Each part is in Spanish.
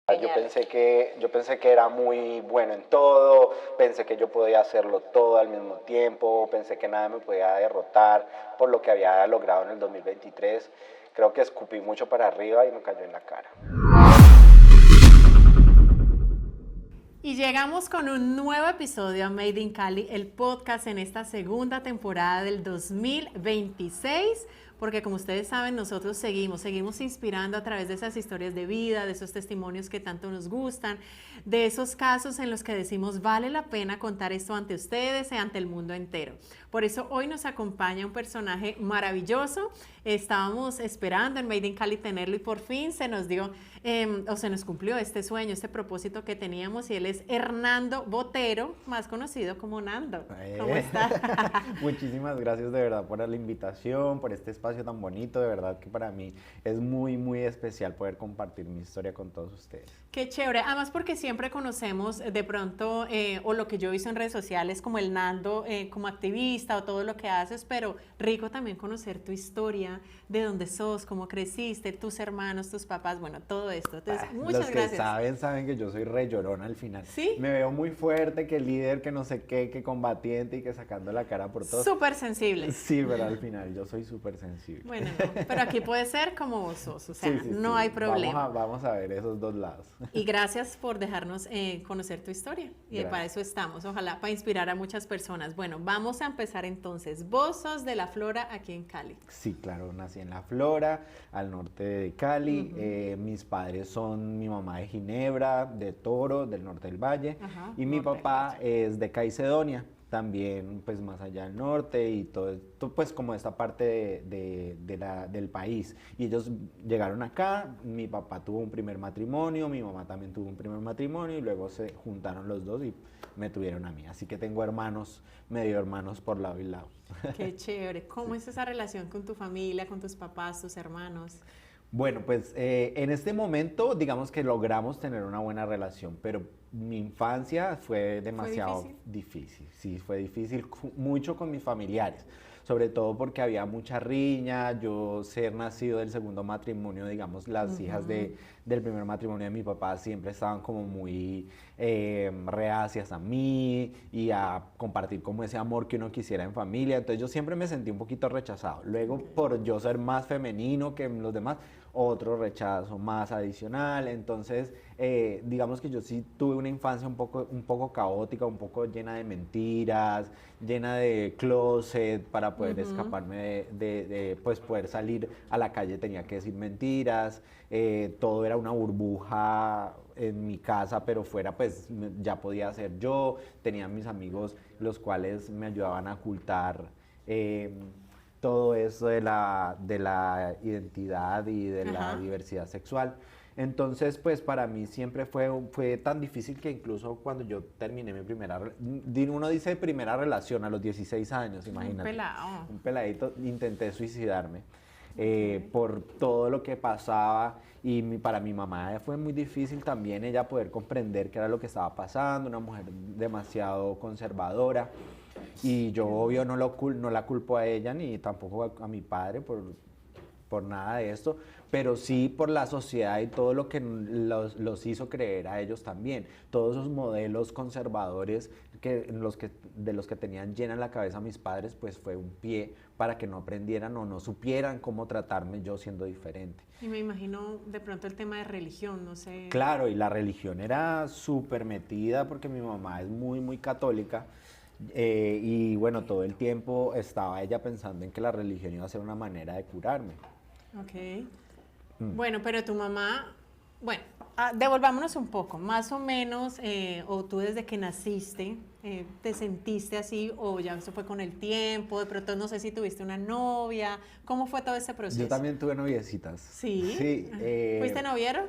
Genial. Yo pensé que era muy bueno en todo, pensé que yo podía hacerlo todo al mismo tiempo, pensé que nada me podía derrotar por lo que había logrado en el 2023. Creo que escupí mucho para arriba y me cayó en la cara. Y llegamos con un nuevo episodio a Made in Cali, el podcast en esta segunda temporada del 2026, porque como ustedes saben, nosotros seguimos inspirando a través de esas historias de vida, de esos testimonios que tanto nos gustan, de esos casos en los que decimos vale la pena contar esto ante ustedes y ante el mundo entero. Por eso hoy nos acompaña un personaje maravilloso. Estábamos esperando en Made in Cali tenerlo y por fin se nos dio, o se nos cumplió este sueño, este propósito que teníamos, y él es Hernando Botero, más conocido como Nando. ¿Cómo está? Muchísimas gracias de verdad por la invitación, por este espacio tan bonito, de verdad que para mí es muy, muy especial poder compartir mi historia con todos ustedes. Qué chévere, además porque siempre conocemos de pronto, o lo que yo he visto en redes sociales, como el Nando como activista o todo lo que haces, pero rico también conocer tu historia, de dónde sos, cómo creciste, tus hermanos, tus papás, bueno, todo esto. Entonces, muchas Los que gracias. saben que yo soy re llorón al final. ¿Sí? Me veo muy fuerte, que líder, que no sé qué, que combatiente y que sacando la cara por todos. Súper sensible. Sí, pero al final yo soy súper sensible. Bueno, no, pero aquí puede ser como vos sos, o Sí, sea, sí, no sí. hay problema. Vamos a ver esos dos lados. Y gracias por dejarnos conocer tu historia. Y para Gracias. eso estamos, ojalá para inspirar a muchas personas. Bueno, vamos a empezar entonces. Vos sos de La Flora aquí en Cali. Sí, claro, nací en La Flora, al norte de Cali. Mis padres son mi mamá de Ginebra, de Toro, del norte del Valle, Ajá, y mi norte del papá Valle. es de Caicedonia, también pues más allá del norte y todo esto, pues como esta parte del país. Y ellos llegaron acá, mi papá tuvo un primer matrimonio, mi mamá también tuvo un primer matrimonio y luego se juntaron los dos y me tuvieron a mí. Así que tengo hermanos, medio hermanos por lado y lado. Qué chévere. ¿Cómo es esa relación con tu familia, con tus papás, tus hermanos? Bueno, pues en este momento digamos que logramos tener una buena relación, pero mi infancia fue ¿Fue demasiado difícil? difícil, sí, fue difícil mucho con mis familiares, sobre todo porque había mucha riña, yo ser nacido del segundo matrimonio, digamos, las hijas del primer matrimonio de mi papá siempre estaban como muy reacias a mí y a compartir como ese amor que uno quisiera en familia, entonces yo siempre me sentí un poquito rechazado. Luego, Okay. por yo ser más femenino que los demás, otro rechazo más adicional. Entonces, digamos que yo sí tuve una infancia un poco caótica, un poco llena de mentiras, llena de closet para poder escaparme pues poder salir a la calle tenía que decir mentiras. Todo era una burbuja en mi casa, pero fuera pues ya podía ser yo. Tenía mis amigos los cuales me ayudaban a ocultar. Eh, Todo eso de la identidad y de la Ajá. diversidad sexual. Entonces, pues para mí siempre fue tan difícil que incluso cuando yo terminé mi uno dice primera relación a los 16 años, Un imagínate, pelado. un peladito, intenté suicidarme Okay. por todo lo que pasaba y para mi mamá fue muy difícil también ella poder comprender qué era lo que estaba pasando, una mujer demasiado conservadora. Y yo obvio no la culpo a ella ni tampoco a mi padre por nada de esto, pero sí por la sociedad y todo lo que los hizo creer a ellos también. Todos esos modelos conservadores de los que tenían llena la cabeza mis padres, pues fue un pie para que no aprendieran o no supieran cómo tratarme yo siendo diferente. Y me imagino de pronto el tema de religión, no sé. Claro, y la religión era súper metida porque mi mamá es muy, muy católica. Y bueno, todo el tiempo estaba ella pensando en que la religión iba a ser una manera de curarme. Ok. Bueno, pero tu mamá, bueno, devolvámonos un poco, más o menos, o tú desde que naciste, te sentiste así, o ya eso fue con el tiempo, de pronto no sé si tuviste una novia, ¿cómo fue todo ese Yo proceso? también tuve noviecitas. Sí. Sí, ¿Fuiste noviero?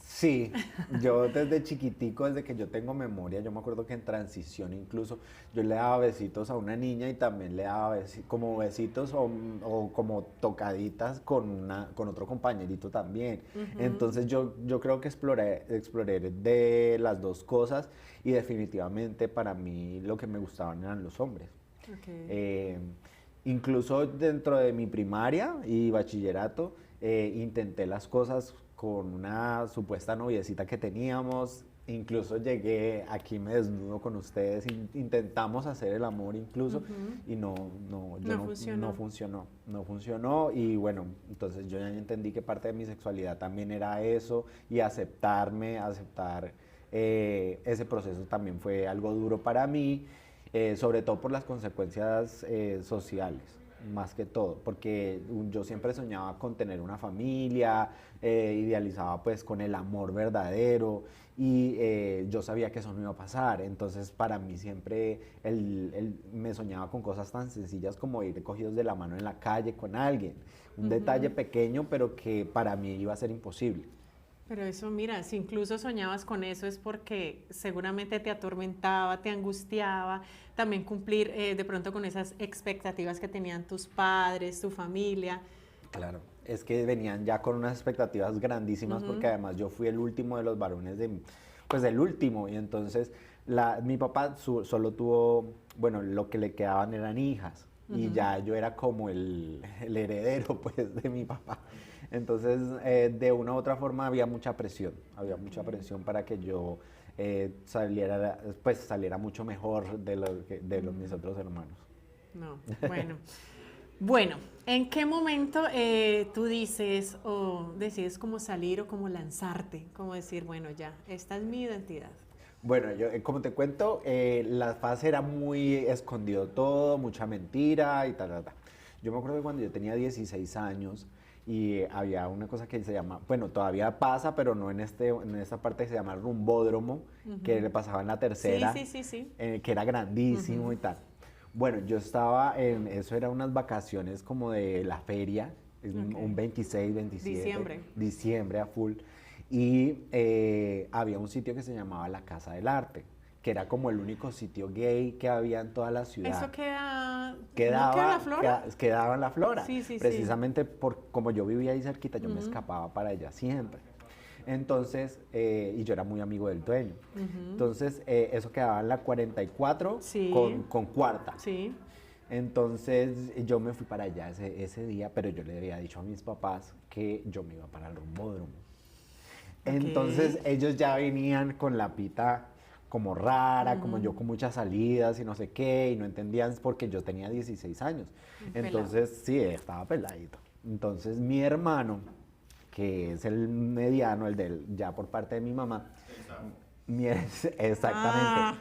sí, yo desde chiquitico, desde que yo tengo memoria, yo me acuerdo que en transición incluso yo le daba besitos a una niña y también le daba como besitos o como tocaditas con otro compañerito también. Entonces yo creo que exploré de las dos cosas y definitivamente para mí lo que me gustaban eran los hombres. Ok. Eh, Incluso dentro de mi primaria y bachillerato, intenté las cosas con una supuesta noviecita que teníamos, incluso llegué, aquí me desnudo con ustedes, intentamos hacer el amor incluso y no funcionó y bueno, entonces yo ya entendí que parte de mi sexualidad también era eso y aceptarme, aceptar ese proceso también fue algo duro para mí, sobre todo por las consecuencias sociales. Más que todo, porque yo siempre soñaba con tener una familia, idealizaba pues con el amor verdadero y yo sabía que eso no iba a pasar, entonces para mí siempre me soñaba con cosas tan sencillas como ir cogidos de la mano en la calle con alguien, un detalle pequeño pero que para mí iba a ser imposible. Pero eso, mira, si incluso soñabas con eso es porque seguramente te atormentaba, te angustiaba, también cumplir de pronto con esas expectativas que tenían tus padres, tu familia. Claro, es que venían ya con unas expectativas grandísimas porque además yo fui el último de los varones, pues el último, y entonces mi papá solo tuvo, bueno, lo que le quedaban eran hijas, y ya yo era como el heredero pues de mi papá. Entonces, de una u otra forma había mucha presión para que yo saliera mucho mejor de mis otros hermanos. No, bueno. Bueno, ¿en qué momento tú dices o decides cómo salir o cómo lanzarte? Cómo decir, bueno, ya, esta es mi identidad. Bueno, yo, como te cuento, la fase era muy escondido todo, mucha mentira y tal, tal, tal. Yo me acuerdo que cuando yo tenía 16 años y había una cosa que se llama, bueno, todavía pasa, pero no en esta parte que se llama rumbódromo, que le pasaba en la tercera, Sí. que era grandísimo y tal. Bueno, yo estaba eso era unas vacaciones como de la feria, un 26, 27. Diciembre a full. Y había un sitio que se llamaba la Casa del Arte, que era como el único sitio gay que había en toda la ciudad. ¿Eso quedaba en la Flora? Quedaba en la Flora. Sí. Precisamente como yo vivía ahí cerquita, yo me escapaba para allá siempre. Entonces, y yo era muy amigo del dueño. Entonces, eso quedaba en la 44 con cuarta. Sí. Entonces, yo me fui para allá ese día, pero yo le había dicho a mis papás que yo me iba para el rumbódromo. Entonces, ellos ya venían con la pita como rara, como yo con muchas salidas y no sé qué, y no entendían porque yo tenía 16 años. Entonces, sí, estaba peladito. Entonces, mi hermano, que es el mediano, ya por parte de mi mamá, exactamente,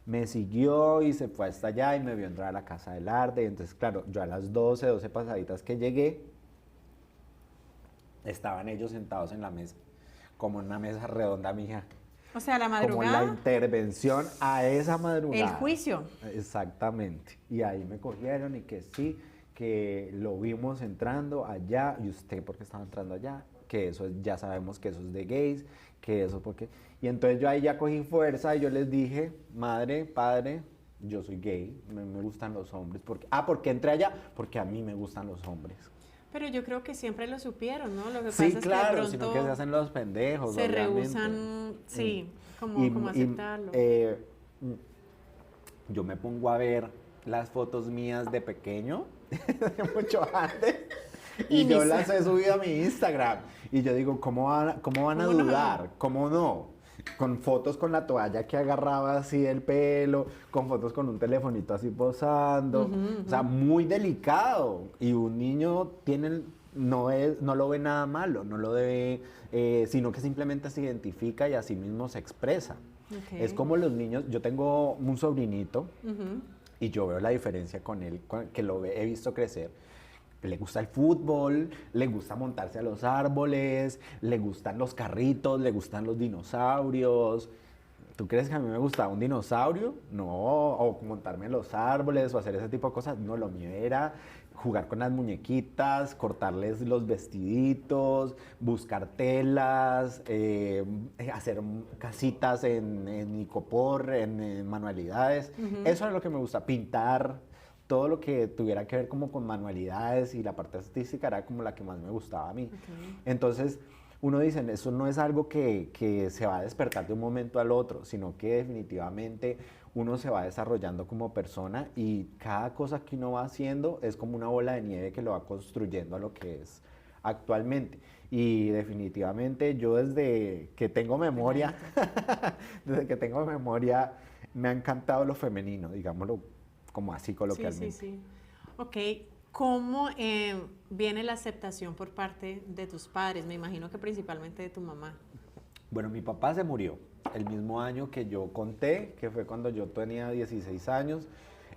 me siguió y se fue hasta allá y me vio entrar a la Casa del Arte. Y entonces, claro, yo a las 12 pasaditas que llegué, estaban ellos sentados en la mesa, como en una mesa redonda, mija. O sea, la madrugada. Como la intervención a esa madrugada. El juicio. Exactamente. Y ahí me cogieron y que sí, que lo vimos entrando allá, y usted por qué estaba entrando allá, que eso ya sabemos que eso es de gays, que eso porque... Y entonces yo ahí ya cogí fuerza y yo les dije, madre, padre, yo soy gay, me gustan los hombres. ¿Por qué entré allá? Porque a mí me gustan los hombres. Pero yo creo que siempre lo supieron, ¿no? Lo que sí, pasa claro, es que de sino que se hacen los pendejos, se obviamente. rehusan, sí, como aceptarlo. Yo me pongo a ver las fotos mías de pequeño, de mucho antes, y yo las he subido a mi Instagram. Y yo digo, ¿cómo van a dudar? ¿Cómo no? Con fotos con la toalla que agarraba así el pelo, con fotos con un telefonito así posando, o sea, muy delicado. Y un niño no lo ve nada malo, no lo ve, sino que simplemente se identifica y así mismo se expresa. Okay. Es como los niños, yo tengo un sobrinito y yo veo la diferencia con él, que he visto crecer. Le gusta el fútbol, le gusta montarse a los árboles, le gustan los carritos, le gustan los dinosaurios. ¿Tú crees que a mí me gustaba un dinosaurio? No, o montarme en los árboles o hacer ese tipo de cosas. No, lo mío era jugar con las muñequitas, cortarles los vestiditos, buscar telas, hacer casitas en icopor, en manualidades. Eso es lo que me gusta, pintar. Todo lo que tuviera que ver como con manualidades y la parte artística era como la que más me gustaba a mí. Okay. Entonces, uno dice, eso no es algo que se va a despertar de un momento al otro, sino que definitivamente uno se va desarrollando como persona y cada cosa que uno va haciendo es como una bola de nieve que lo va construyendo a lo que es actualmente. Y definitivamente yo desde que tengo memoria, desde que tengo memoria, me ha encantado lo femenino, digámoslo como así coloquialmente. Sí, sí, sí. Ok, ¿cómo viene la aceptación por parte de tus padres? Me imagino que principalmente de tu mamá. Bueno, mi papá se murió el mismo año que yo conté, que fue cuando yo tenía 16 años.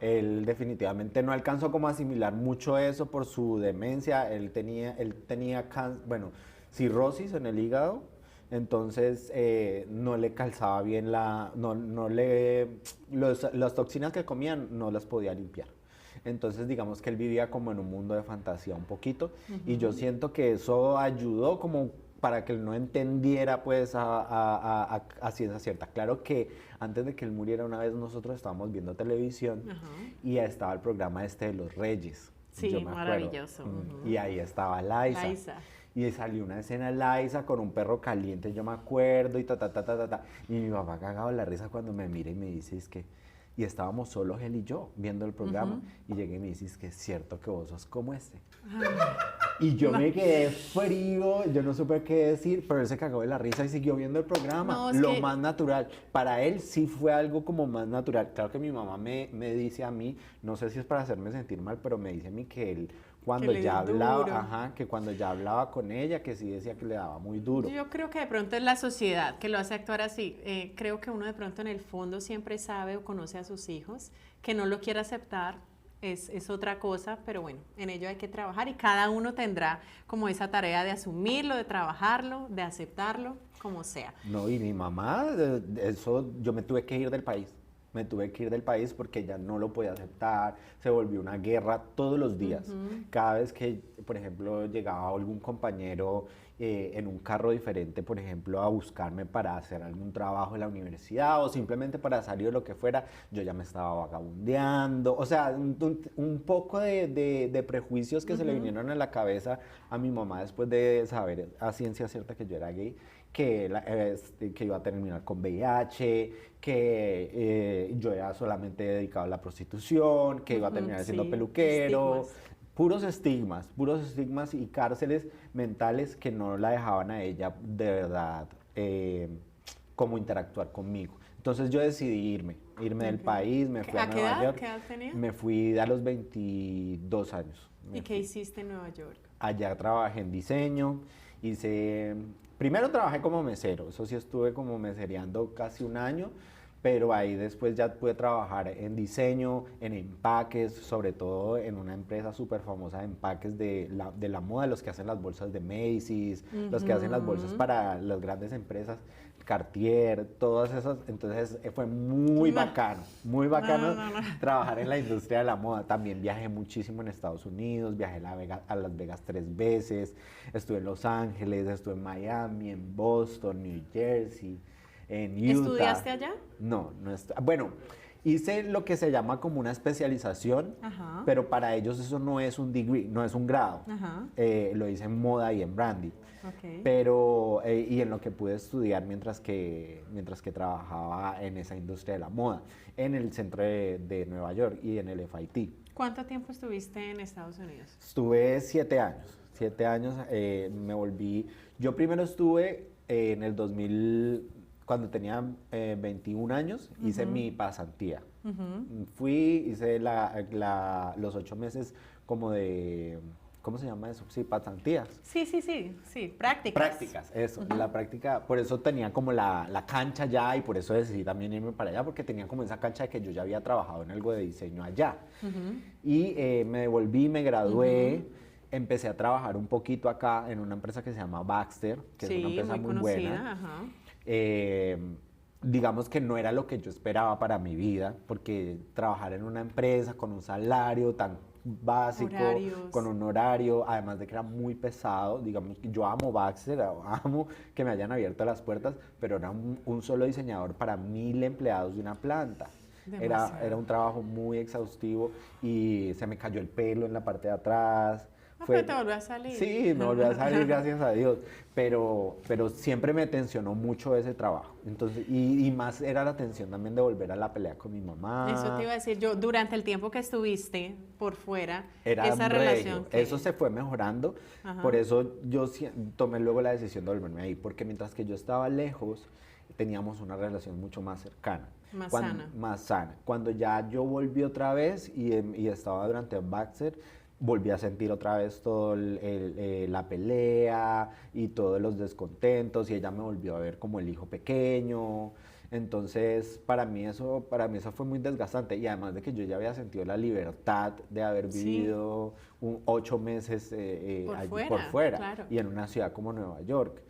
Él definitivamente no alcanzó como a asimilar mucho eso por su demencia. Bueno, cirrosis en el hígado, entonces no le calzaba bien las toxinas que comían no las podía limpiar. Entonces digamos que él vivía como en un mundo de fantasía un poquito y yo siento que eso ayudó como para que él no entendiera pues a ciencia cierta. Claro que antes de que él muriera una vez nosotros estábamos viendo televisión y estaba el programa este de los Reyes. Sí, yo me acuerdo. maravilloso. Y ahí estaba Liza. Y salió una escena Liza con un perro caliente, yo me acuerdo, y ta, ta, ta, ta, ta, ta. Y mi papá cagado de la risa cuando me mira y me dice, es que... Y estábamos solos él y yo viendo el programa. Y llegué y me dice, es que es cierto que vos sos como este. Y yo me quedé frío, yo no supe qué decir, pero él se cagó de la risa y siguió viendo el programa. No, lo más natural. Para él sí fue algo como más natural. Claro que mi mamá me dice a mí, no sé si es para hacerme sentir mal, pero me dice a mí que él cuando ya hablaba, que cuando ya hablaba con ella, que sí decía que le daba muy duro. Yo creo que de pronto es la sociedad que lo hace actuar así. Creo que uno de pronto en el fondo siempre sabe o conoce a sus hijos, que no lo quiere aceptar. Es otra cosa, pero bueno, en ello hay que trabajar y cada uno tendrá como esa tarea de asumirlo, de trabajarlo, de aceptarlo, como sea. No, y mi mamá, yo me tuve que ir del país. Me tuve que ir del país porque ella no lo podía aceptar, se volvió una guerra todos los días. Cada vez que, por ejemplo, llegaba algún compañero en un carro diferente, por ejemplo, a buscarme para hacer algún trabajo en la universidad o simplemente para salir o lo que fuera, yo ya me estaba vagabundeando. O sea, un poco de prejuicios que se le vinieron a la cabeza a mi mamá después de saber a ciencia cierta que yo era gay, que iba a terminar con VIH, que yo era solamente dedicado a la prostitución, que iba a terminar siendo peluquero. Puros estigmas y cárceles mentales que no la dejaban a ella de verdad como interactuar conmigo. Entonces yo decidí irme del país, me fui a Nueva York. ¿Qué edad tenías? Me fui a los 22 años. ¿Y qué hiciste en Nueva York? Allá trabajé en diseño, primero trabajé como mesero, eso sí estuve como mesereando casi un año, pero ahí después ya pude trabajar en diseño, en empaques, sobre todo en una empresa súper famosa de empaques de la moda, los que hacen las bolsas de Macy's, los que hacen las bolsas para las grandes empresas, Cartier, todas esas. Entonces fue muy bacano trabajar en la industria de la moda. También viajé muchísimo en Estados Unidos, viajé a Las Vegas 3 veces, estuve en Los Ángeles, estuve en Miami, en Boston, New Jersey, en Utah. ¿Estudiaste allá? No, bueno, hice lo que se llama como una especialización, pero para ellos eso no es un degree, no es un grado. Lo hice en moda y en branding. Pero, y en lo que pude estudiar mientras que trabajaba en esa industria de la moda, en el centro de Nueva York y en el FIT. ¿Cuánto tiempo estuviste en Estados Unidos? Estuve 7 años. 7 años, me volví. Yo primero estuve en el 2000, cuando tenía 21 años, hice mi pasantía. Fui, hice los 8 meses como de. ¿Cómo se llama eso? Sí, pasantías. Sí, prácticas. Prácticas, eso, la práctica, por eso tenía como la cancha ya y por eso decidí también irme para allá, porque tenía como esa cancha de que yo ya había trabajado en algo de diseño allá. Y me devolví, me gradué, empecé a trabajar un poquito acá en una empresa que se llama Baxter, que es una empresa muy buena. Digamos que no era lo que yo esperaba para mi vida, porque trabajar en una empresa con un salario tan básico, con un horario, además de que era muy pesado. Digamos que yo amo Baxter, amo que me hayan abierto las puertas, pero era un solo diseñador para 1000 empleados de una planta. Era un trabajo muy exhaustivo y se me cayó el pelo en la parte de atrás. Pero te volvió a salir. Sí, me volvió a salir, gracias a Dios, pero siempre me tensionó mucho ese trabajo. Entonces, y más era la tensión también de volver a la pelea con mi mamá. Eso te iba a decir yo, durante el tiempo que estuviste por fuera, Era esa relación que... Eso se fue mejorando, por eso yo tomé luego la decisión de volverme ahí, porque mientras que yo estaba lejos, teníamos una relación mucho más cercana. Más sana. Más sana. Cuando ya yo volví otra vez y estaba durante Baxter, volví a sentir otra vez todo la pelea y todos los descontentos, y ella me volvió a ver como el hijo pequeño. Entonces, para mí eso fue muy desgastante, y además de que yo ya había sentido la libertad de haber vivido 8 meses por fuera, claro. Y en una ciudad como Nueva York.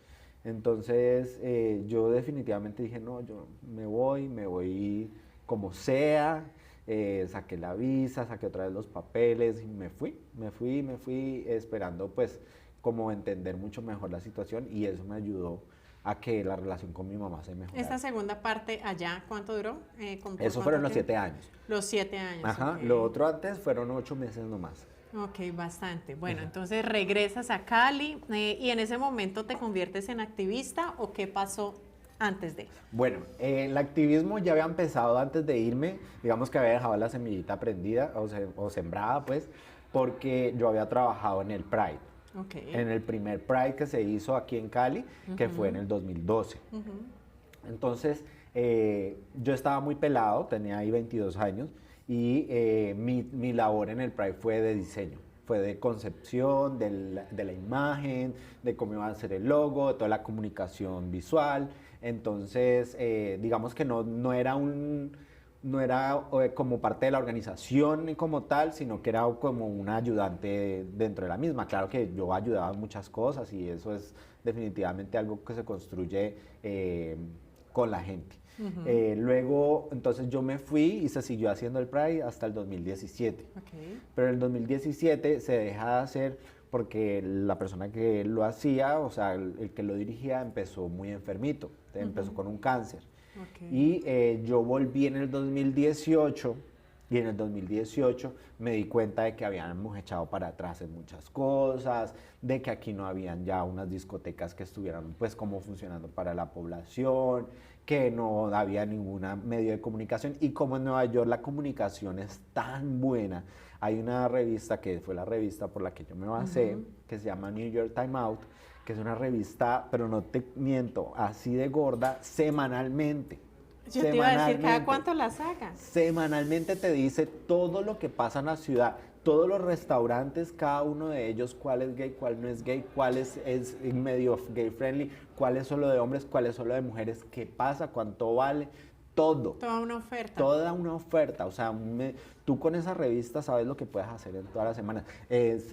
Entonces, yo definitivamente dije, no, yo me voy como sea. Saqué la visa, saqué otra vez los papeles y me fui esperando pues como entender mucho mejor la situación, y eso me ayudó a que la relación con mi mamá se mejorara. Esta segunda parte allá, ¿cuánto duró? Eso fueron los 7 años. Los 7 años. Ajá, Okay. Lo otro antes fueron 8 meses nomás. Ok, bastante. Bueno, entonces regresas a Cali y en ese momento te conviertes en activista, ¿o qué pasó antes de? Bueno, el activismo ya había empezado antes de irme, digamos que había dejado la semillita prendida o sembrada, pues, porque yo había trabajado en el Pride, en el primer Pride que se hizo aquí en Cali, que fue en el 2012. Entonces, yo estaba muy pelado, tenía ahí 22 años, y mi labor en el Pride fue de diseño. Fue de concepción, de la imagen, de cómo iba a ser el logo, de toda la comunicación visual. Entonces, digamos que no era como parte de la organización como tal, sino que era como un ayudante dentro de la misma. Claro que yo ayudaba en muchas cosas, y eso es definitivamente algo que se construye con la gente. Luego, entonces yo me fui y se siguió haciendo el Pride hasta el 2017. Pero en el 2017 se deja de hacer porque la persona que lo hacía, o sea, el que lo dirigía, empezó muy enfermito, empezó con un cáncer. Y yo volví en el 2018, y en el 2018 me di cuenta de que habíamos echado para atrás en muchas cosas, de que aquí no habían ya unas discotecas que estuvieran pues como funcionando para la población, que no había ningún medio de comunicación, y como en Nueva York la comunicación es tan buena, hay una revista que fue la revista por la que yo me basé, que se llama New York Time Out, que es una revista, pero no te miento, así de gorda, semanalmente. Yo te iba a decir, ¿cada cuánto la sacan? Semanalmente te dice todo lo que pasa en la ciudad, todos los restaurantes, cada uno de ellos, cuál es gay, cuál no es gay, cuál es medio gay friendly, cuál es solo de hombres, cuál es solo de mujeres, qué pasa, cuánto vale, todo. Toda una oferta. Toda una oferta, o sea, tú con esa revista sabes lo que puedes hacer en todas las semanas.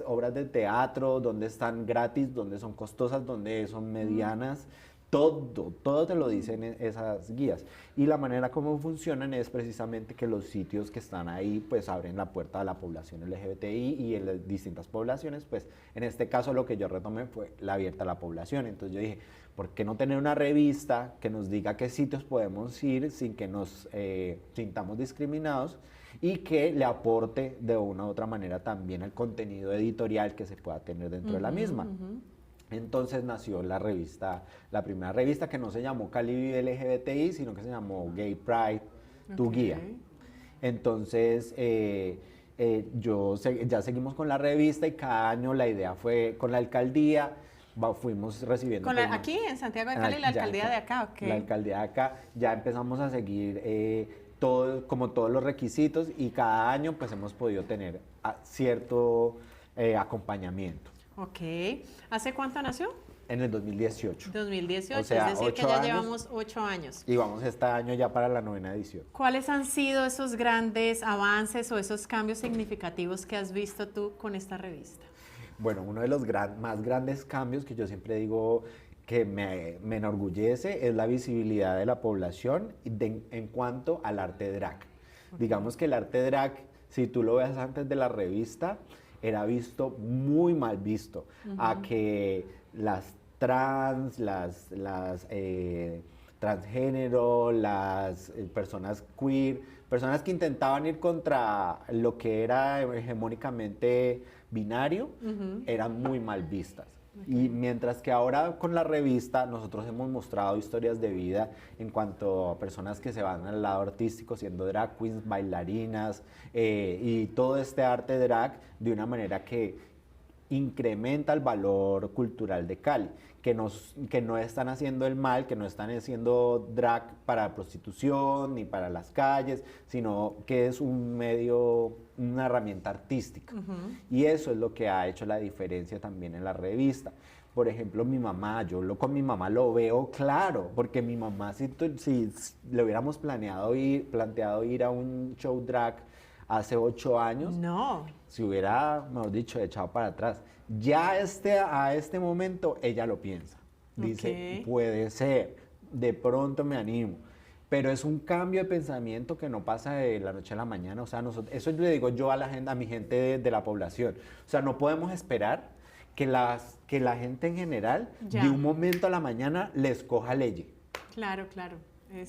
Obras de teatro, donde están gratis, donde son costosas, donde son medianas. Todo te lo dicen esas guías. Y la manera como funcionan es precisamente que los sitios que están ahí pues abren la puerta a la población LGBTI, y en las distintas poblaciones, pues en este caso lo que yo retomé fue la abierta a la población. Entonces yo dije, ¿por qué no tener una revista que nos diga qué sitios podemos ir sin que nos sintamos discriminados, y que le aporte de una u otra manera también el contenido editorial que se pueda tener dentro de la misma? Entonces nació la revista, la primera revista, que no se llamó Cali Vive LGBTI, sino que se llamó Gay Pride, tu guía. Entonces, ya seguimos con la revista, y cada año la idea fue con la alcaldía, fuimos recibiendo... ¿Aquí en Santiago de Cali, la alcaldía de acá? La alcaldía de acá, ya empezamos a seguir como todos los requisitos, y cada año pues hemos podido tener cierto acompañamiento. Ok. ¿Hace cuánto nació? En el 2018. 2018, o sea, es decir, que ya llevamos 8 años. Y vamos este año ya para la 9ª edición. ¿Cuáles han sido esos grandes avances o esos cambios significativos que has visto tú con esta revista? Bueno, uno de los más grandes cambios que yo siempre digo que me enorgullece es la visibilidad de la población en cuanto al arte drag. Digamos que el arte drag, si tú lo ves antes de la revista, era visto muy mal visto, a que las trans, las transgénero, las personas queer, personas que intentaban ir contra lo que era hegemónicamente binario, eran muy mal vistas. Y mientras que ahora con la revista nosotros hemos mostrado historias de vida en cuanto a personas que se van al lado artístico siendo drag queens, bailarinas y todo este arte drag de una manera que incrementa el valor cultural de Cali, que no están haciendo el mal, que no están haciendo drag para prostitución ni para las calles, sino que es un medio, una herramienta artística. Y eso es lo que ha hecho la diferencia también en la revista. Por ejemplo, mi mamá, con mi mamá lo veo claro, porque mi mamá, si le hubiéramos planteado ir a un show drag hace 8 años, no, se hubiera, mejor dicho, echado para atrás. Ya a este momento ella lo piensa. Dice, puede ser, de pronto me animo. Pero es un cambio de pensamiento que no pasa de la noche a la mañana. O sea, eso le digo yo a mi gente de la población. O sea, no podemos esperar que la gente en general, de un momento a la mañana, les coja ley. Claro, claro.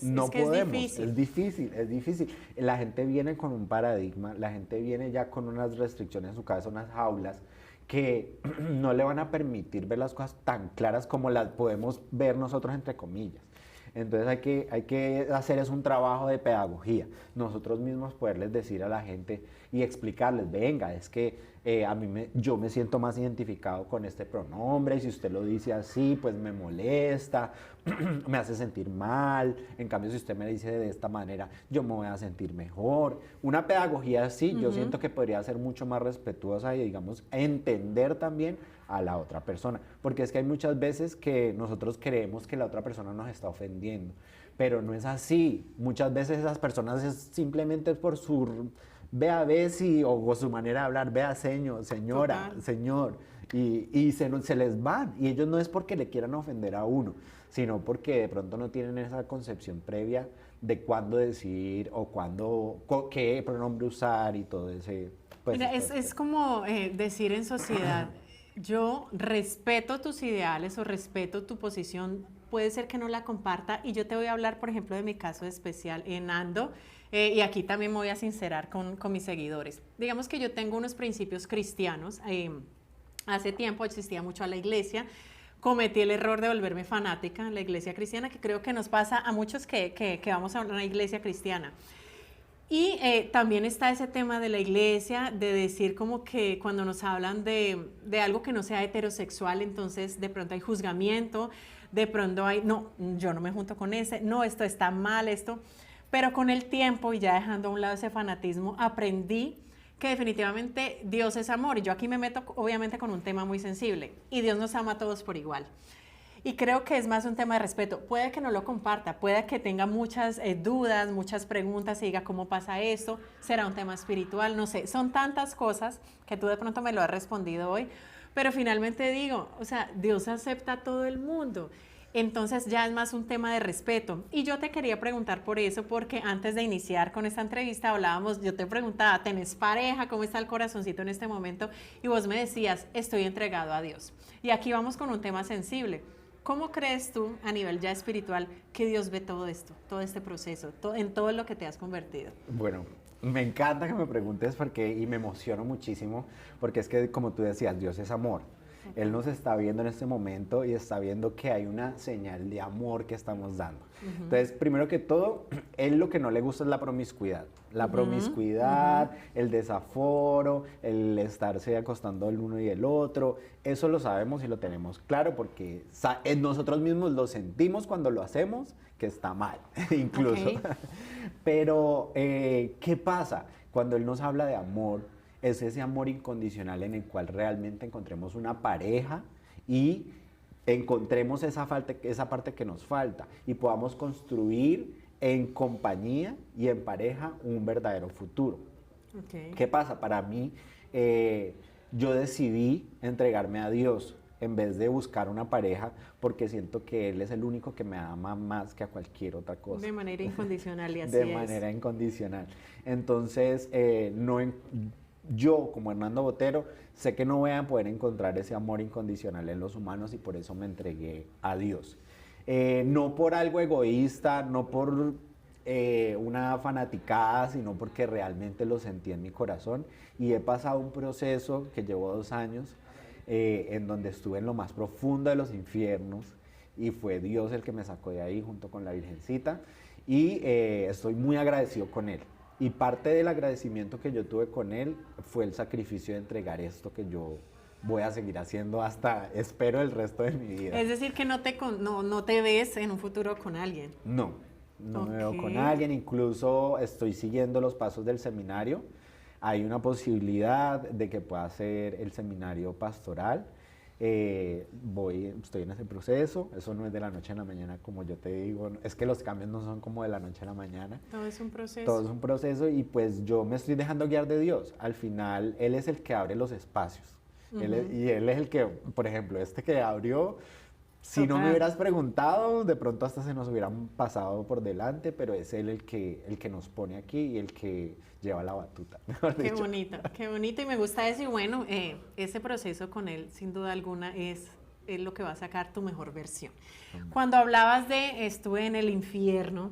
No es que podemos, es difícil. es difícil. La gente viene con un paradigma, la gente viene ya con unas restricciones en su cabeza, unas jaulas que no le van a permitir ver las cosas tan claras como las podemos ver nosotros entre comillas. Entonces hay que hacer es un trabajo de pedagogía, nosotros mismos poderles decir a la gente y explicarles, venga, es que yo me siento más identificado con este pronombre y si usted lo dice así, pues me molesta, me hace sentir mal, en cambio si usted me dice de esta manera, yo me voy a sentir mejor. Una pedagogía así, yo siento que podría ser mucho más respetuosa y digamos, entender también a la otra persona, porque es que hay muchas veces que nosotros creemos que la otra persona nos está ofendiendo, pero no es así. Muchas veces esas personas es simplemente por su vea Bessie o su manera de hablar, vea señora, Total. señor, y se les van, y ellos no es porque le quieran ofender a uno, sino porque de pronto no tienen esa concepción previa de cuándo decir o qué pronombre usar y todo ese... Pues, Mira, es como decir en sociedad, yo respeto tus ideales o respeto tu posición, puede ser que no la comparta y yo te voy a hablar, por ejemplo, de mi caso especial en Ando y aquí también me voy a sincerar con mis seguidores. Digamos que yo tengo unos principios cristianos, hace tiempo asistía mucho a la iglesia, cometí el error de volverme fanática en la iglesia cristiana, que creo que nos pasa a muchos que vamos a una iglesia cristiana. Y también está ese tema de la iglesia, de decir como que cuando nos hablan de algo que no sea heterosexual, entonces de pronto hay juzgamiento, de pronto hay, no, yo no me junto con ese, no, esto está mal, esto. Pero con el tiempo y ya dejando a un lado ese fanatismo, aprendí que definitivamente Dios es amor. Y yo aquí me meto obviamente con un tema muy sensible. Y Dios nos ama a todos por igual. Y creo que es más un tema de respeto. Puede que no lo comparta, puede que tenga muchas dudas, muchas preguntas y diga cómo pasa esto, será un tema espiritual, no sé. Son tantas cosas que tú de pronto me lo has respondido hoy, pero finalmente digo, o sea, Dios acepta a todo el mundo. Entonces ya es más un tema de respeto. Y yo te quería preguntar por eso, porque antes de iniciar con esta entrevista hablábamos, yo te preguntaba, ¿tenés pareja? ¿Cómo está el corazoncito en este momento? Y vos me decías, estoy entregado a Dios. Y aquí vamos con un tema sensible. ¿Cómo crees tú, a nivel ya espiritual, que Dios ve todo esto, todo este proceso, en todo lo que te has convertido? Bueno, me encanta que me preguntes y me emociono muchísimo, porque es que, como tú decías, Dios es amor. Él nos está viendo en este momento y está viendo que hay una señal de amor que estamos dando. Entonces, primero que todo, él lo que no le gusta es la promiscuidad. La promiscuidad, el desaforo, el estarse acostando el uno y el otro. Eso lo sabemos y lo tenemos claro porque nosotros mismos lo sentimos cuando lo hacemos, que está mal, incluso. Okay. Pero, ¿qué pasa? Cuando él nos habla de amor, es ese amor incondicional en el cual realmente encontremos una pareja y encontremos esa parte que nos falta y podamos construir en compañía y en pareja un verdadero futuro. Okay. ¿Qué pasa? Para mí, yo decidí entregarme a Dios en vez de buscar una pareja porque siento que Él es el único que me ama más que a cualquier otra cosa. De manera incondicional y así de manera incondicional. Entonces, yo, como Hernando Botero, sé que no voy a poder encontrar ese amor incondicional en los humanos y por eso me entregué a Dios. No por algo egoísta, no por una fanaticada, sino porque realmente lo sentí en mi corazón y he pasado un proceso que llevó 2 años en donde estuve en lo más profundo de los infiernos y fue Dios el que me sacó de ahí junto con la Virgencita y estoy muy agradecido con Él. Y parte del agradecimiento que yo tuve con Él fue el sacrificio de entregar esto que yo voy a seguir haciendo hasta, espero, el resto de mi vida. Es decir, que no te ves en un futuro con alguien. No, no me veo con Ok. alguien, incluso estoy siguiendo los pasos del seminario. Hay una posibilidad de que pueda hacer el seminario pastoral. Estoy en ese proceso, eso no es de la noche a la mañana, como yo te digo, es que los cambios no son como de la noche a la mañana. Todo es un proceso. Todo es un proceso y pues yo me estoy dejando guiar de Dios. Al final, Él es el que abre los espacios. Y Él es el que, por ejemplo, este que abrió, si no me Total. hubieras preguntado, de pronto hasta se nos hubieran pasado por delante, pero es Él el que nos pone aquí y el que lleva la batuta, mejor Qué dicho. qué bonito y me gusta eso y bueno, ese proceso con él sin duda alguna es lo que va a sacar tu mejor versión. Cuando hablabas de estuve en el infierno,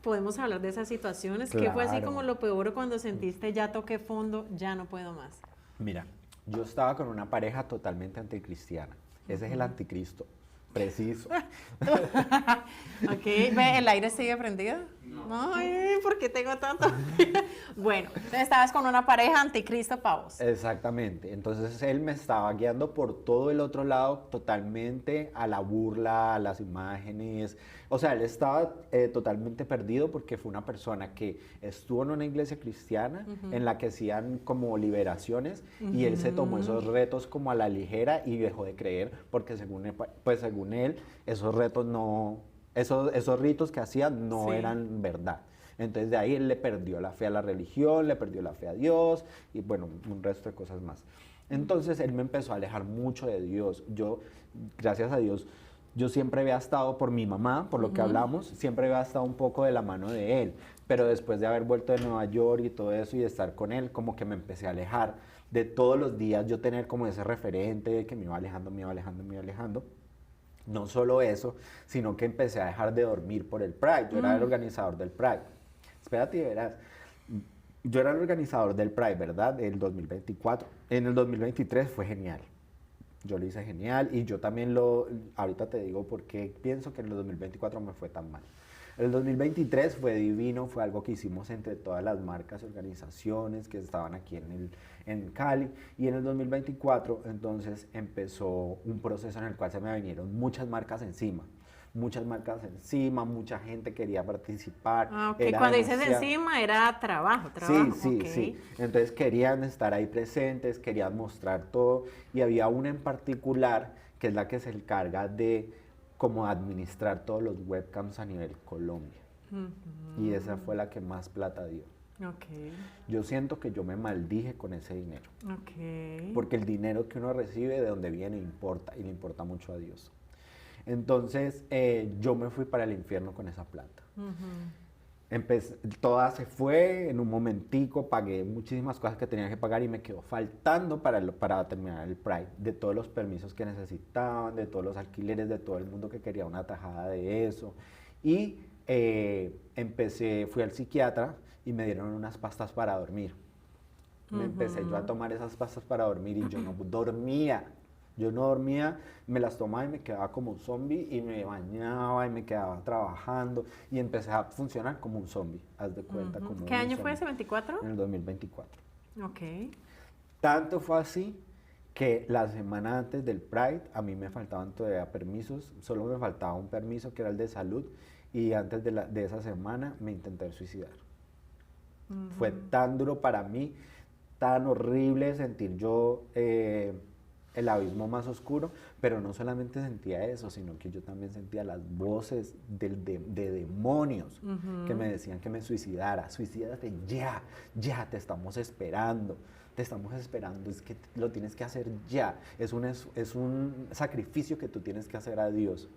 podemos hablar de esas situaciones, ¿qué fue así Claro. como lo peor cuando sentiste ya toqué fondo, ya no puedo más? Mira, yo estaba con una pareja totalmente anticristiana. Ese es el anticristo, preciso. Ok, ¿ve, el aire sigue prendido? No. Ay, ¿por qué tengo tanto? Bueno, entonces estabas con una pareja anticristo para vos. Exactamente. Entonces él me estaba guiando por todo el otro lado, totalmente a la burla, a las imágenes. O sea, él estaba totalmente perdido porque fue una persona que estuvo en una iglesia cristiana en la que hacían como liberaciones y él se tomó esos retos como a la ligera y dejó de creer porque según él, esos retos no, esos ritos que hacía no Sí. eran verdad. Entonces de ahí él le perdió la fe a la religión, le perdió la fe a Dios y bueno, un resto de cosas más. Entonces él me empezó a alejar mucho de Dios. Yo, gracias a Dios, yo siempre había estado por mi mamá, por lo que hablamos, siempre había estado un poco de la mano de él. Pero después de haber vuelto de Nueva York y todo eso y de estar con él, como que me empecé a alejar de todos los días yo tener como ese referente de que me iba alejando, me iba alejando, me iba alejando. No solo eso, sino que empecé a dejar de dormir por el Pride. Yo era el organizador del Pride. Espérate, y verás. Yo era el organizador del Pride, ¿verdad? Del 2024. En el 2023 fue genial. Yo lo hice genial y yo también ahorita te digo por qué pienso que en el 2024 me fue tan mal. El 2023 fue divino, fue algo que hicimos entre todas las marcas y organizaciones que estaban aquí en Cali. Y en el 2024 entonces empezó un proceso en el cual se me vinieron muchas marcas encima. Muchas marcas encima, mucha gente quería participar. Ah, ok, era cuando dices demasiado- encima era trabajo, Sí, trabajo. sí, Ok. sí. Entonces querían estar ahí presentes, querían mostrar todo y había una en particular que es la que se encarga de como administrar todos los webcams a nivel Colombia. Y esa fue la que más plata dio. Ok, Yo siento que yo me maldije con ese dinero, ok. porque el dinero que uno recibe de donde viene importa y le importa mucho a Dios. Entonces yo me fui para el infierno con esa plata. Toda se fue en un momentico, pagué muchísimas cosas que tenía que pagar y me quedó faltando para terminar el Pride, de todos los permisos que necesitaban, de todos los alquileres, de todo el mundo que quería una tajada de eso. Y fui al psiquiatra y me dieron unas pastas para dormir. Me empecé yo a tomar esas pastas para dormir y yo no dormía. Yo no dormía, me las tomaba y me quedaba como un zombie y me bañaba y me quedaba trabajando y empecé a funcionar como un zombie, haz de cuenta. Como ¿Qué un año fue zombie. ese, 24? En el 2024. Ok. Tanto fue así que la semana antes del Pride a mí me faltaban todavía permisos, solo me faltaba un permiso que era el de salud y antes de esa semana me intenté suicidar. Fue tan duro para mí, tan horrible sentir yo el abismo más oscuro, pero no solamente sentía eso, sino que yo también sentía las voces de demonios que me decían que me suicidara. Suicídate ya, ya, te estamos esperando, es que lo tienes que hacer ya, es un sacrificio que tú tienes que hacer a Dios.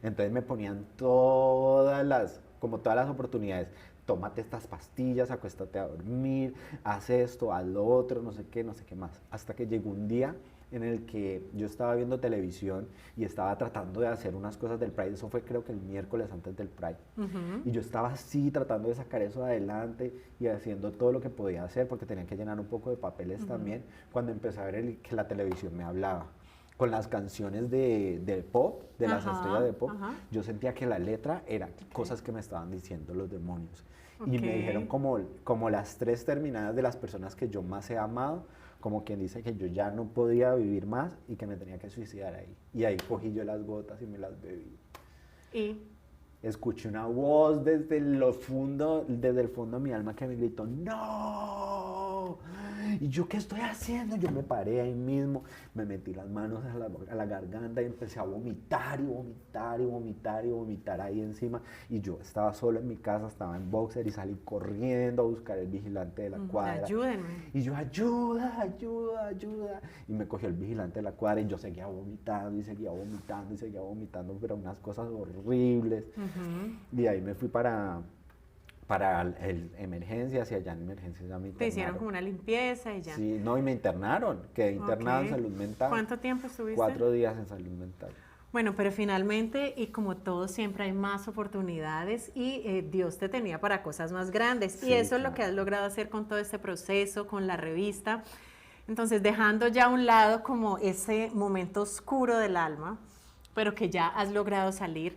Entonces me ponían como todas las oportunidades. Tómate estas pastillas, acuéstate a dormir, haz esto, haz lo otro, no sé qué más. Hasta que llegó un día en el que yo estaba viendo televisión y estaba tratando de hacer unas cosas del Pride. Eso fue creo que el miércoles antes del Pride. Y yo estaba así tratando de sacar eso adelante y haciendo todo lo que podía hacer porque tenía que llenar un poco de papeles también, cuando empecé a ver que la televisión me hablaba. Con las canciones de pop, de las estrellas de pop, yo sentía que la letra era cosas que me estaban diciendo los demonios. Y me dijeron como las 3 terminadas de las personas que yo más he amado, como quien dice que yo ya no podía vivir más y que me tenía que suicidar ahí. Y ahí cogí yo las gotas y me las bebí. Y Escuché una voz desde el fondo de mi alma que me gritó, ¡no! ¿Y yo qué estoy haciendo? Yo me paré ahí mismo, me metí las manos a la garganta y empecé a vomitar y vomitar y vomitar y vomitar ahí encima. Y yo estaba solo en mi casa, estaba en boxer y salí corriendo a buscar el vigilante de la cuadra. Ayúdenme. Y yo, ayuda, ayuda, ayuda. Y me cogió el vigilante de la cuadra y yo seguía vomitando y seguía vomitando y seguía vomitando, pero unas cosas horribles. Y ahí me fui para emergencias y allá en emergencias ya me internaron. Te hicieron como una limpieza y ya. Sí, no, y me internaron, quedé internado en salud mental. ¿Cuánto tiempo estuviste? 4 días en salud mental. Bueno, pero finalmente, y como todo, siempre hay más oportunidades y Dios te tenía para cosas más grandes. Sí, y eso es claro. lo que has logrado hacer con todo este proceso, con la revista. Entonces, dejando ya a un lado como ese momento oscuro del alma, pero que ya has logrado salir,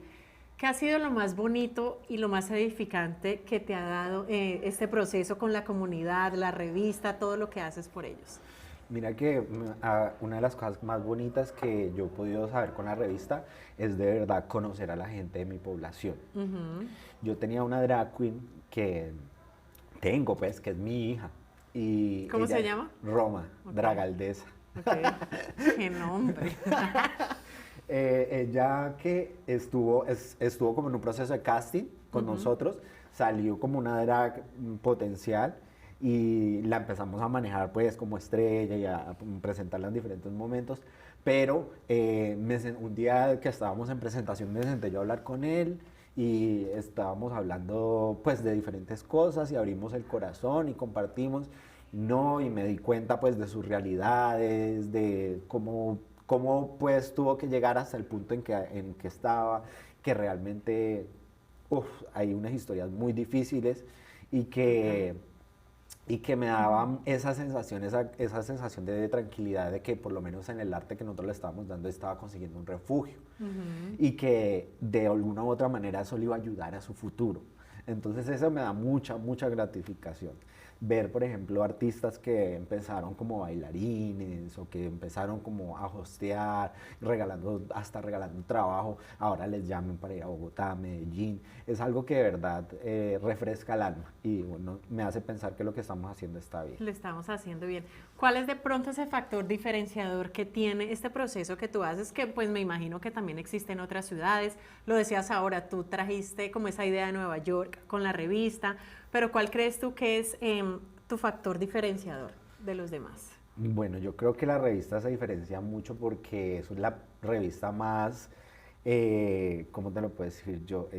¿qué ha sido lo más bonito y lo más edificante que te ha dado este proceso con la comunidad, la revista, todo lo que haces por ellos? Mira que una de las cosas más bonitas que yo he podido saber con la revista es de verdad conocer a la gente de mi población. Yo tenía una drag queen que tengo, pues, que es mi hija. Y ¿Cómo ella se llama? Roma, Dragaldesa. Okay. ¡Qué nombre! Ella que estuvo como en un proceso de casting con nosotros, salió como una drag potencial y la empezamos a manejar pues como estrella y a presentarla en diferentes momentos, pero un día que estábamos en presentación me senté yo a hablar con él y estábamos hablando pues de diferentes cosas y abrimos el corazón y compartimos, no, y me di cuenta pues de sus realidades, de cómo pues tuvo que llegar hasta el punto en que estaba, que realmente hay unas historias muy difíciles y que me daban esa sensación de tranquilidad de que por lo menos en el arte que nosotros le estábamos dando estaba consiguiendo un refugio y que de alguna u otra manera eso le iba a ayudar a su futuro. Entonces eso me da mucha, mucha gratificación. Ver, por ejemplo, artistas que empezaron como bailarines o que empezaron como a hostear, hasta regalando trabajo, ahora les llaman para ir a Bogotá, a Medellín. Es algo que de verdad refresca el alma y bueno, me hace pensar que lo que estamos haciendo está bien. Lo estamos haciendo bien. ¿Cuál es de pronto ese factor diferenciador que tiene este proceso que tú haces, que pues me imagino que también existe en otras ciudades? Lo decías ahora, tú trajiste como esa idea de Nueva York con la revista, pero ¿cuál crees tú que es tu factor diferenciador de los demás? Bueno, yo creo que la revista se diferencia mucho porque es la revista más, ¿cómo te lo puedo decir yo?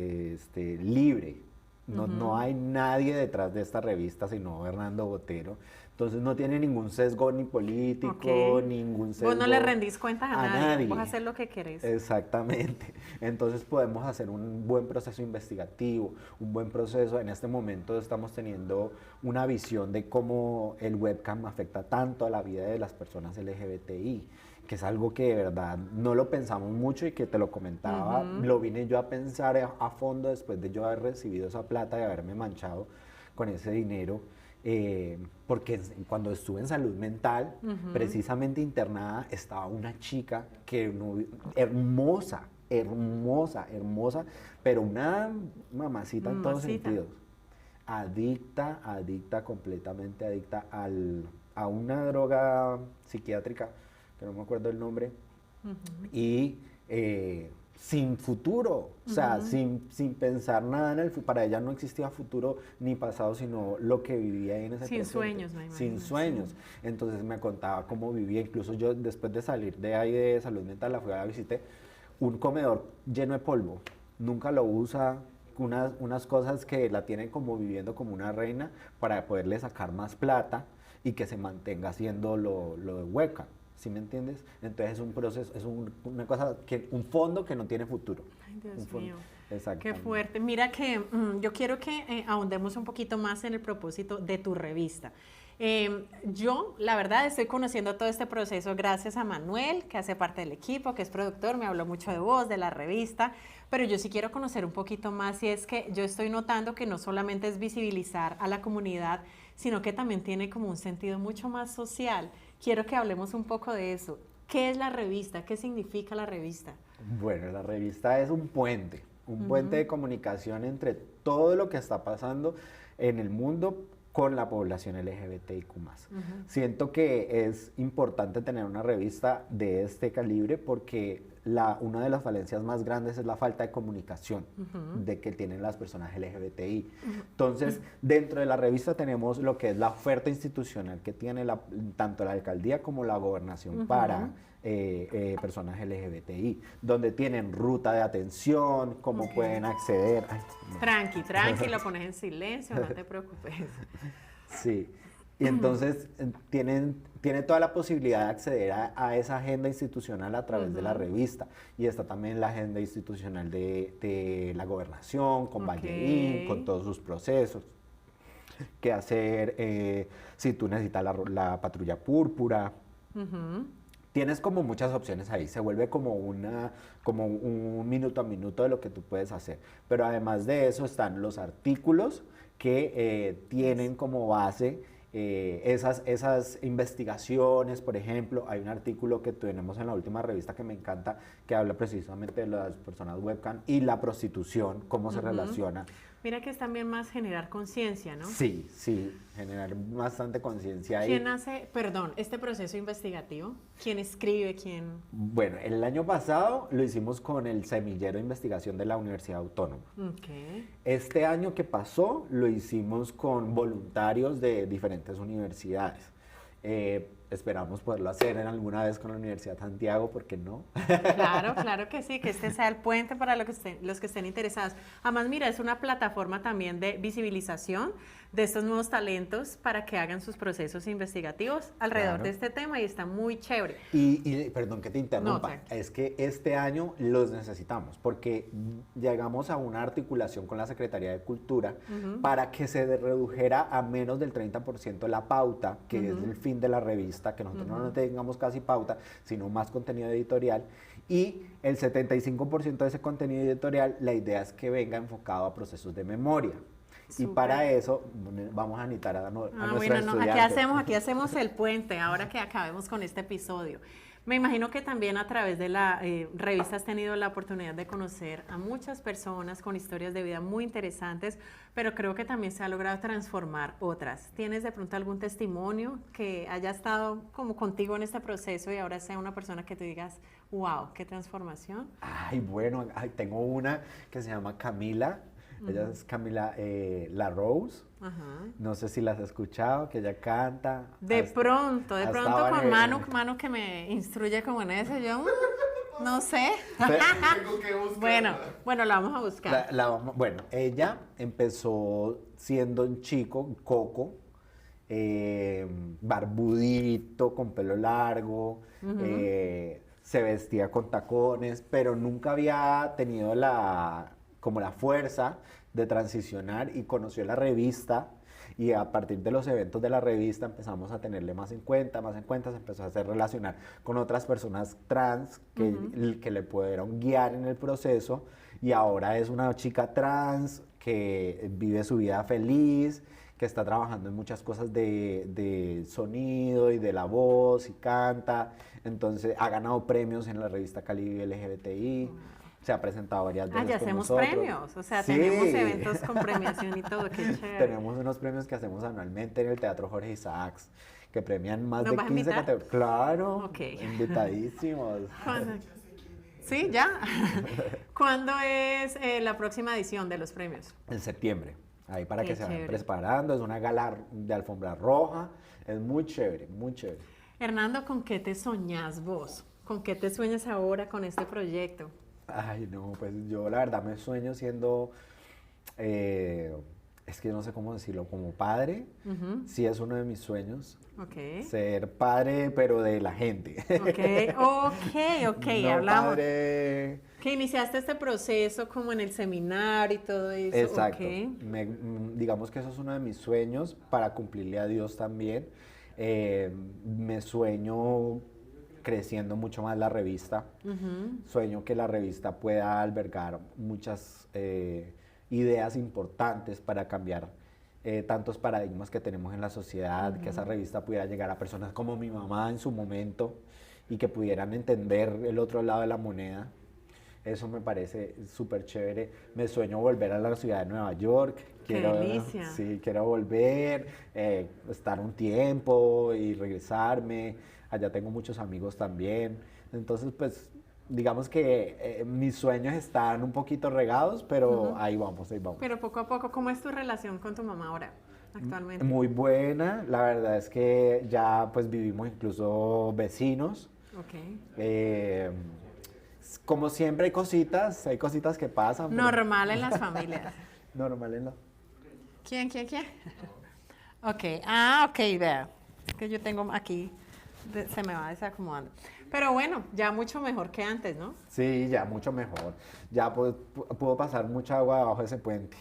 Libre. No hay nadie detrás de esta revista sino Hernando Botero. Entonces no tiene ningún sesgo ni político, ningún sesgo. Vos no le rendís cuentas a nadie. Vos hacer lo que querés. Exactamente. Entonces podemos hacer un buen proceso investigativo, un buen proceso. En este momento estamos teniendo una visión de cómo el webcam afecta tanto a la vida de las personas LGBTI, que es algo que de verdad no lo pensamos mucho y que te lo comentaba, lo vine yo a pensar a fondo después de yo haber recibido esa plata y haberme manchado con ese dinero. Porque cuando estuve en salud mental, precisamente internada, estaba una chica que hermosa, pero una mamacita en todos sentidos. Adicta, completamente adicta a una droga psiquiátrica, que no me acuerdo el nombre, y sin futuro, o sea, sin pensar nada en el futuro. Para ella no existía futuro ni pasado, sino lo que vivía ahí en ese presente. Sin sueños, me imagino. Sin sueños. Sí. Entonces me contaba cómo vivía. Incluso yo, después de salir de ahí de salud mental, la fui a visitar, un comedor lleno de polvo. Nunca lo usa, unas cosas que la tienen como viviendo como una reina para poderle sacar más plata y que se mantenga haciendo lo de hueca. ¿sí me entiendes? Entonces es un proceso, es una cosa, un fondo que no tiene futuro. Ay, Dios mío. Exacto. Qué fuerte. Mira que yo quiero que ahondemos un poquito más en el propósito de tu revista. Yo, la verdad, estoy conociendo todo este proceso gracias a Manuel, que hace parte del equipo, que es productor, me habló mucho de vos, de la revista, pero yo sí quiero conocer un poquito más y es que yo estoy notando que no solamente es visibilizar a la comunidad, sino que también tiene como un sentido mucho más social. Quiero que hablemos un poco de eso. ¿Qué es la revista? ¿Qué significa la revista? Bueno, la revista es un puente de comunicación entre todo lo que está pasando en el mundo con la población LGBTIQ+. Siento que es importante tener una revista de este calibre porque una de las falencias más grandes es la falta de comunicación de que tienen las personas LGBTI. Entonces, dentro de la revista tenemos lo que es la oferta institucional que tiene tanto la alcaldía como la gobernación para personas LGBTI, donde tienen ruta de atención, cómo pueden acceder. Ay, no. Tranqui, lo pones en silencio, no te preocupes. Sí, y entonces tiene toda la posibilidad de acceder a esa agenda institucional a través de la revista. Y está también la agenda institucional de la gobernación, con Valleín, con todos sus procesos. Qué hacer si tú necesitas la patrulla púrpura. Tienes como muchas opciones ahí, se vuelve como un minuto a minuto de lo que tú puedes hacer. Pero además de eso están los artículos que tienen como base esas investigaciones. Por ejemplo, hay un artículo que tenemos en la última revista que me encanta, que habla precisamente de las personas webcam y la prostitución, cómo se relaciona. Mira que es también más generar conciencia, ¿no? Sí, generar bastante conciencia ahí. ¿Quién hace, perdón, este proceso investigativo? ¿Quién escribe? ¿Quién? Bueno, el año pasado lo hicimos con el semillero de investigación de la Universidad Autónoma. Este año que pasó lo hicimos con voluntarios de diferentes universidades. Esperamos poderlo hacer en alguna vez con la Universidad de Santiago, ¿por qué no? Claro que sí, que este sea el puente para los que estén interesados. Además, mira, es una plataforma también de visibilización de estos nuevos talentos para que hagan sus procesos investigativos alrededor de este tema y está muy chévere. Y perdón que te interrumpa, No, es que este año los necesitamos porque llegamos a una articulación con la Secretaría de Cultura para que se redujera a menos del 30% la pauta, que es el fin de la revista, que nosotros no tengamos casi pauta, sino más contenido editorial. Y el 75% de ese contenido editorial, la idea es que venga enfocado a procesos de memoria. Super. Y para eso vamos a necesitar a nuestros estudiantes. Aquí hacemos el puente, ahora que acabemos con este episodio. Me imagino que también a través de la revista has tenido la oportunidad de conocer a muchas personas con historias de vida muy interesantes, pero creo que también se ha logrado transformar otras. ¿Tienes de pronto algún testimonio que haya estado como contigo en este proceso y ahora sea una persona que te digas, wow, qué transformación? Ay, bueno, tengo una que se llama Camila. Ella es Camila La Rose. No sé si la has escuchado, que ella canta. De pronto con Manu que me instruye como en eso, yo no sé. Bueno, la vamos a buscar. Bueno, ella empezó siendo un chico, Coco, barbudito, con pelo largo, se vestía con tacones, pero nunca había tenido como la fuerza de transicionar y conoció la revista y a partir de los eventos de la revista empezamos a tenerle más en cuenta, se empezó a hacer relacionar con otras personas trans que le pudieron guiar en el proceso y ahora es una chica trans que vive su vida feliz, que está trabajando en muchas cosas de sonido y de la voz y canta, entonces ha ganado premios en la revista Cali LGBTI. Se ha presentado varias veces ya con hacemos nosotros. Premios, o sea, tenemos eventos con premiación y todo, qué chévere. Tenemos unos premios que hacemos anualmente en el Teatro Jorge Isaacs, que premian más de 15 categorías. Claro, invitadísimos. Sí, ya. ¿Cuándo es la próxima edición de los premios? En septiembre, ahí para que se vayan preparando, es una gala de alfombra roja, es muy chévere, muy chévere. Hernando, ¿con qué te soñás vos? ¿Con qué te sueñas ahora con este proyecto? Ay, no, pues yo la verdad me sueño siendo es que no sé cómo decirlo, como padre, sí es uno de mis sueños. Ok. Ser padre, pero de la gente. Ok, No hablamos. padre. Que iniciaste este proceso como en el seminario y todo eso. Exacto. Ok. Digamos que eso es uno de mis sueños para cumplirle a Dios también. Me sueño creciendo mucho más la revista. Sueño que la revista pueda albergar muchas ideas importantes para cambiar tantos paradigmas que tenemos en la sociedad, que esa revista pudiera llegar a personas como mi mamá en su momento y que pudieran entender el otro lado de la moneda. Eso me parece súper chévere. Me sueño volver a la ciudad de Nueva York. ¡Qué delicia! Sí, quiero volver, estar un tiempo y regresarme. Allá tengo muchos amigos también. Entonces, pues, digamos que mis sueños están un poquito regados, pero ahí vamos, ahí vamos. Pero poco a poco, ¿cómo es tu relación con tu mamá ahora, actualmente? Muy buena. La verdad es que ya, pues, vivimos incluso vecinos. Ok. Como siempre hay cositas que pasan. Pero Normal en las familias. normal en la... ¿Quién? Ok, ok, vea. Es que yo tengo aquí, se me va desacomodando. Pero bueno, ya mucho mejor que antes, ¿no? Sí, ya mucho mejor. Ya puedo pasar mucha agua debajo de ese puente.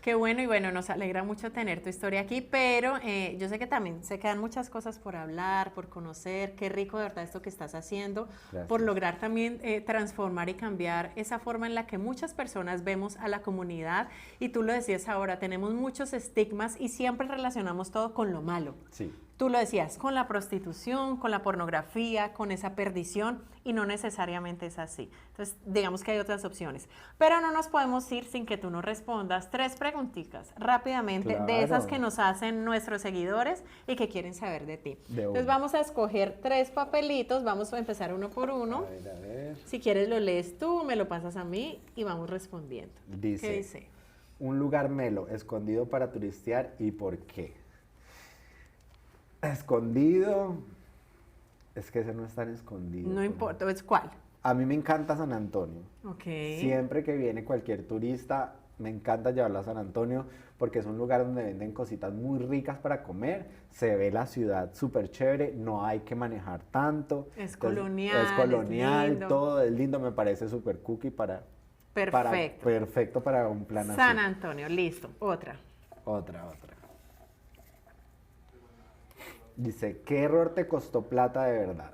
Qué bueno y bueno, nos alegra mucho tener tu historia aquí, pero yo sé que también se quedan muchas cosas por hablar, por conocer, qué rico de verdad esto que estás haciendo, Gracias. por lograr también transformar y cambiar esa forma en la que muchas personas vemos a la comunidad y tú lo decías ahora, tenemos muchos estigmas y siempre relacionamos todo con lo malo. Sí. Tú lo decías, con la prostitución, con la pornografía, con esa perdición, y no necesariamente es así. Entonces, digamos que hay otras opciones. Pero no nos podemos ir sin que tú nos respondas 3 preguntitas rápidamente Claro. de esas que nos hacen nuestros seguidores y que quieren saber de ti. Entonces, vamos a escoger 3 papelitos, vamos a empezar uno por uno. A ver. Si quieres lo lees tú, me lo pasas a mí y vamos respondiendo. Dice, ¿Qué dice? un lugar melo, escondido para turistear y por qué. Escondido, es que ese no es tan escondido. No importa, ¿es cuál? A mí me encanta San Antonio. Ok. Siempre que viene cualquier turista, me encanta llevarlo a San Antonio porque es un lugar donde venden cositas muy ricas para comer, se ve la ciudad súper chévere, no hay que manejar tanto. Es Entonces, colonial, es colonial, es lindo. todo es lindo, me parece súper cookie Perfecto. perfecto para un plan así. San Antonio, listo. Otra. Otra. Dice, ¿qué error te costó plata de verdad?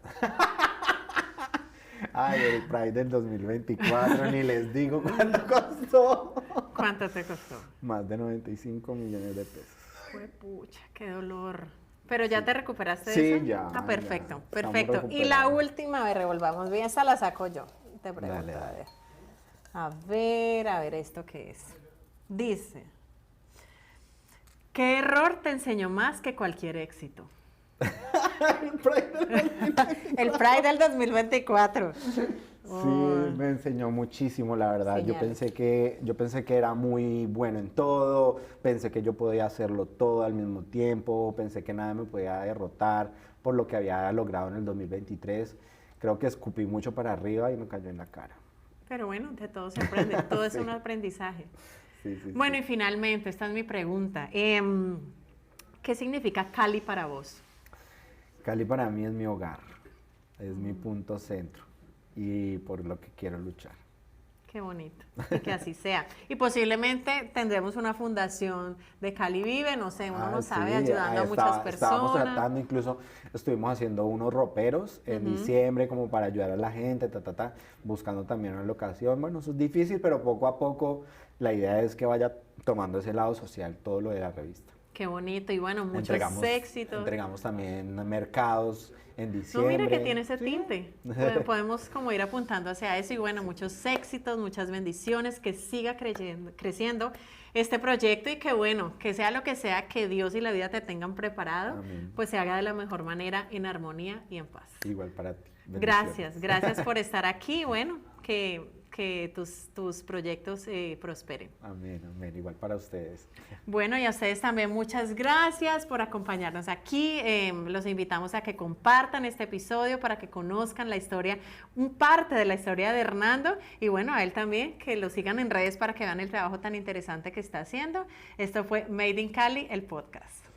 Ay, el Pride del 2024, ni les digo cuánto costó. ¿Cuánto te costó? Más de 95 millones de pesos. Fue pucha, qué dolor. Pero ya te recuperaste de Sí, eso? ya, Ah, perfecto, ya. perfecto. Estamos Y la recuperados. última, a ver, revolvamos bien, esta la saco yo. Te pregunto, Dale, dale. a ver. A ver, ¿esto qué es? Dice, ¿qué error te enseñó más que cualquier éxito? El Pride del 2024. El Pride del 2024. Sí, me enseñó muchísimo, la verdad. Yo Señales. pensé que era muy bueno en todo, pensé que yo podía hacerlo todo al mismo tiempo, pensé que nada me podía derrotar por lo que había logrado en el 2023. Creo que escupí mucho para arriba y me cayó en la cara. Pero bueno, de todo se aprende, todo es Sí. un aprendizaje. Sí. Bueno, y finalmente, esta es mi pregunta. ¿Qué significa Cali para vos? Cali para mí es mi hogar, es mi punto centro y por lo que quiero luchar. Qué bonito, y que así sea. Y posiblemente tendremos una fundación de Cali Vive, no sé, uno no sabe, Sí, ayudando a muchas estábamos personas. tratando, incluso estuvimos haciendo unos roperos en diciembre como para ayudar a la gente, buscando también una locación. Bueno, eso es difícil, pero poco a poco la idea es que vaya tomando ese lado social todo lo de la revista. Qué bonito, y bueno, muchos éxitos. Entregamos también mercados en No, diciembre. mira que tiene ese Sí. tinte. Podemos como ir apuntando hacia eso y bueno, muchos éxitos, muchas bendiciones, que siga creciendo este proyecto y que bueno, que sea lo que sea que Dios y la vida te tengan preparado, Amén. pues se haga de la mejor manera, en armonía y en paz. Igual para ti. Bendiciones. Gracias por estar aquí. Bueno, que que tus proyectos prosperen. Amén, amén. Igual para ustedes. Bueno, y a ustedes también muchas gracias por acompañarnos aquí. Los invitamos a que compartan este episodio para que conozcan la historia, parte de la historia de Hernando, y bueno, a él también, que lo sigan en redes para que vean el trabajo tan interesante que está haciendo. Esto fue Made in Cali, el podcast.